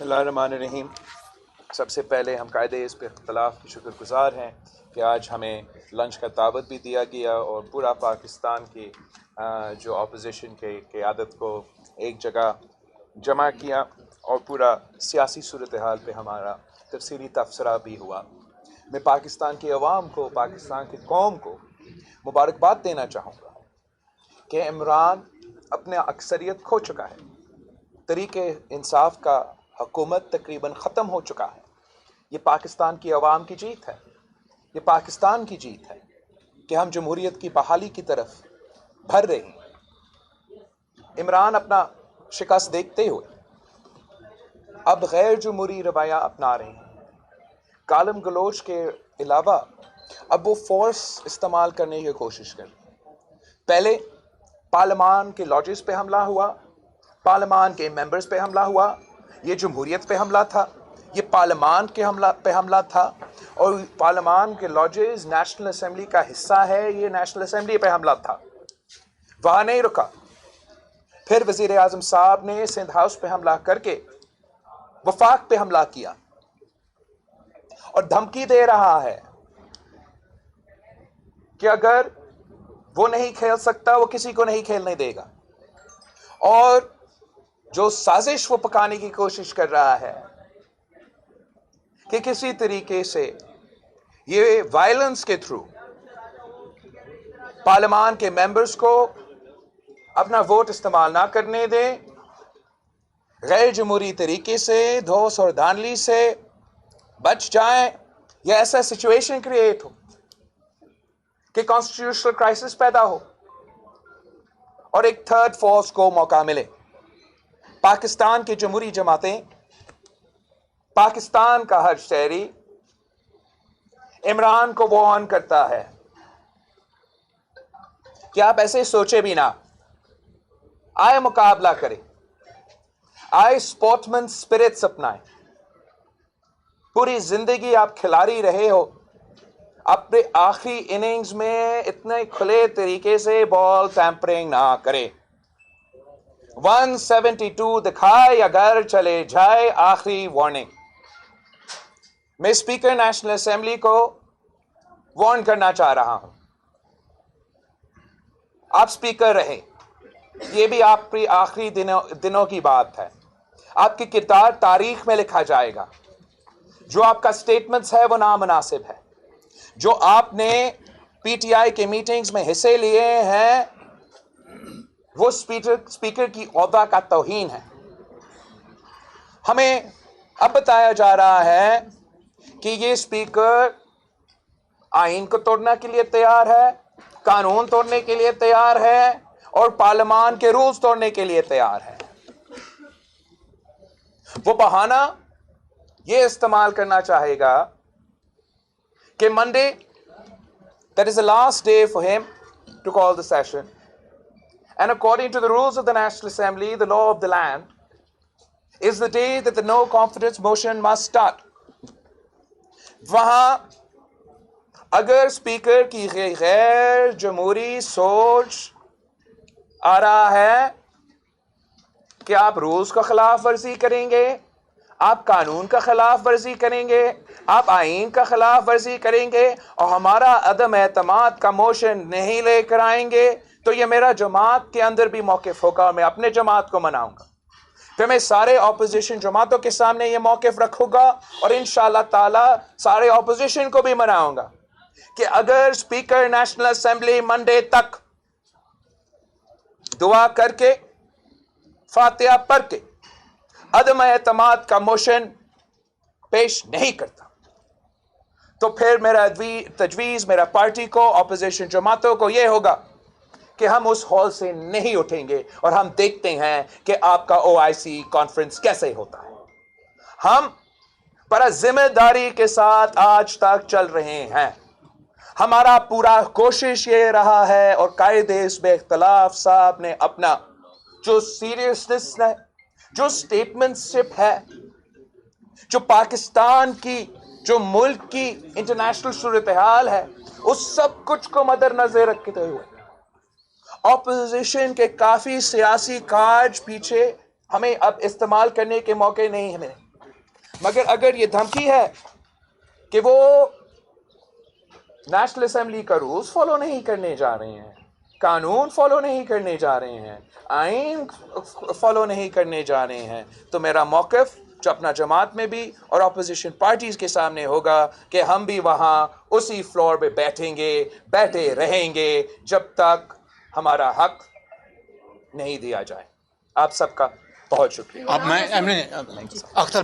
بسم اللہ الرحمن الرحیم۔ سب سے پہلے ہم قائد اس پہ اختلاف کے شکر گزار ہیں کہ آج ہمیں لنچ کا دعوت بھی دیا گیا اور پورا پاکستان کی جو اپوزیشن کے قیادت کو ایک جگہ جمع کیا اور پورا سیاسی صورتحال پہ ہمارا تفصیلی تبصرہ بھی ہوا۔ میں پاکستان کی عوام کو، پاکستان کی قوم کو مبارکباد دینا چاہوں گا کہ عمران اپنے اکثریت کھو چکا ہے، طریق انصاف کا حکومت تقریباً ختم ہو چکا ہے۔ یہ پاکستان کی عوام کی جیت ہے، یہ پاکستان کی جیت ہے کہ ہم جمہوریت کی بحالی کی طرف بڑھ رہے ہیں۔ عمران اپنا شکست دیکھتے ہوئے اب غیر جمہوری رویہ اپنا رہے ہیں۔ گالم گلوچ کے علاوہ اب وہ فورس استعمال کرنے کی کوشش کر رہے ہیں۔ پہلے پارلیمان کے لاجز پہ حملہ ہوا، پارلیمان کے ممبرز پہ حملہ ہوا، یہ جمہوریت پہ حملہ تھا، یہ پارلیمان کے پہ حملہ تھا، اور پارلیمان کے لاجز نیشنل اسمبلی کا حصہ ہے، یہ نیشنل اسمبلی پہ حملہ تھا۔ وہاں نہیں رکا، پھر وزیر اعظم صاحب نے سندھ ہاؤس پہ حملہ کر کے وفاق پہ حملہ کیا اور دھمکی دے رہا ہے کہ اگر وہ نہیں کھیل سکتا وہ کسی کو نہیں کھیلنے دے گا، اور جو سازش وہ پکانے کی کوشش کر رہا ہے کہ کسی طریقے سے یہ وائلنس کے تھرو پارلیمان کے ممبرز کو اپنا ووٹ استعمال نہ کرنے دے، غیر جمہوری طریقے سے دھوس اور دھاندلی سے بچ جائیں، یا ایسا سچویشن کریٹ ہو کہ کانسٹیٹیوشنل کرائسس پیدا ہو اور ایک تھرڈ فورس کو موقع ملے۔ پاکستان کی جمہوری جماعتیں، پاکستان کا ہر شہری عمران کو وارن کرتا ہے کہ آپ ایسے سوچے بھی نہ، آئے مقابلہ کریں، آئے سپورٹمن سپرٹس اپنائیں۔ پوری زندگی آپ کھلاڑی رہے ہو، اپنے آخری اننگز میں اتنے کھلے طریقے سے بال ٹیمپرنگ نہ کرے۔ 172 دکھائے یا گھر چلے جائے، آخری وارننگ۔ میں اسپیکر نیشنل اسمبلی کو وارن کرنا چاہ رہا ہوں، آپ اسپیکر رہے، یہ بھی آپ کی آخری دنوں کی بات ہے۔ آپ کی کردار تاریخ میں لکھا جائے گا۔ جو آپ کا سٹیٹمنٹس ہے وہ نامناسب ہے، جو آپ نے پی ٹی آئی کے میٹنگز میں حصے لیے ہیں وہ اسپیکر کی عہدہ کا توہین ہے۔ ہمیں اب بتایا جا رہا ہے کہ یہ اسپیکر آئین کو توڑنے کے لیے تیار ہے، قانون توڑنے کے لیے تیار ہے، اور پارلیمان کے رولز توڑنے کے لیے تیار ہے۔ وہ بہانہ یہ استعمال کرنا چاہے گا کہ Monday that is the last day for him to call the session, and according to the rules of the National Assembly, the law of the land, is the day that the no confidence motion must start. وہاں اگر speaker کی غیر جمہوری سوچ آ رہا ہے کہ آپ رولز کا خلاف ورزی کریں گے، آپ قانون کا خلاف ورزی کریں گے، آپ آئین کا خلاف ورزی کریں گے، اور ہمارا عدم اعتماد کا موشن نہیں لے کر آئیں گے، تو یہ میرا جماعت کے اندر بھی موقف ہوگا، میں اپنے جماعت کو مناؤں گا، پھر میں سارے اپوزیشن جماعتوں کے سامنے یہ موقف رکھوں گا، اور انشاءاللہ تعالی سارے اپوزیشن کو بھی مناؤں گا کہ اگر اسپیکر نیشنل اسمبلی منڈے تک دعا کر کے، فاتحہ پڑھ کے، عدم اعتماد کا موشن پیش نہیں کرتا، تو پھر میرا تجویز میرا پارٹی کو، اپوزیشن جماعتوں کو یہ ہوگا کہ ہم اس ہال سے نہیں اٹھیں گے، اور ہم دیکھتے ہیں کہ آپ کا OIC کانفرنس کیسے ہوتا ہے۔ ہم بڑا ذمہ داری کے ساتھ آج تک چل رہے ہیں، ہمارا پورا کوشش یہ رہا ہے، اور قائد اس میں اختلاف صاحب نے اپنا جو سیریسنس ہے، جو اسٹیٹمنٹ شپ ہے، جو پاکستان کی، جو ملک کی انٹرنیشنل صورتحال ہے، اس سب کچھ کو مد نظر رکھتے ہوئے اپوزیشن کے کافی سیاسی کارڈ پیچھے ہمیں اب استعمال کرنے کے موقع نہیں ملے۔ مگر اگر یہ دھمکی ہے کہ وہ نیشنل اسمبلی کا رولز فالو نہیں کرنے جا رہے ہیں، قانون فالو نہیں کرنے جا رہے ہیں، آئین فالو نہیں کرنے جا رہے ہیں، تو میرا موقف جو اپنا جماعت میں بھی اور اپوزیشن پارٹیز کے سامنے ہوگا کہ ہم بھی وہاں اسی فلور پہ بیٹھے رہیں گے جب تک ہمارا حق نہیں دیا جائے. آپ سب کا بہت شکریہ. اب میں اختر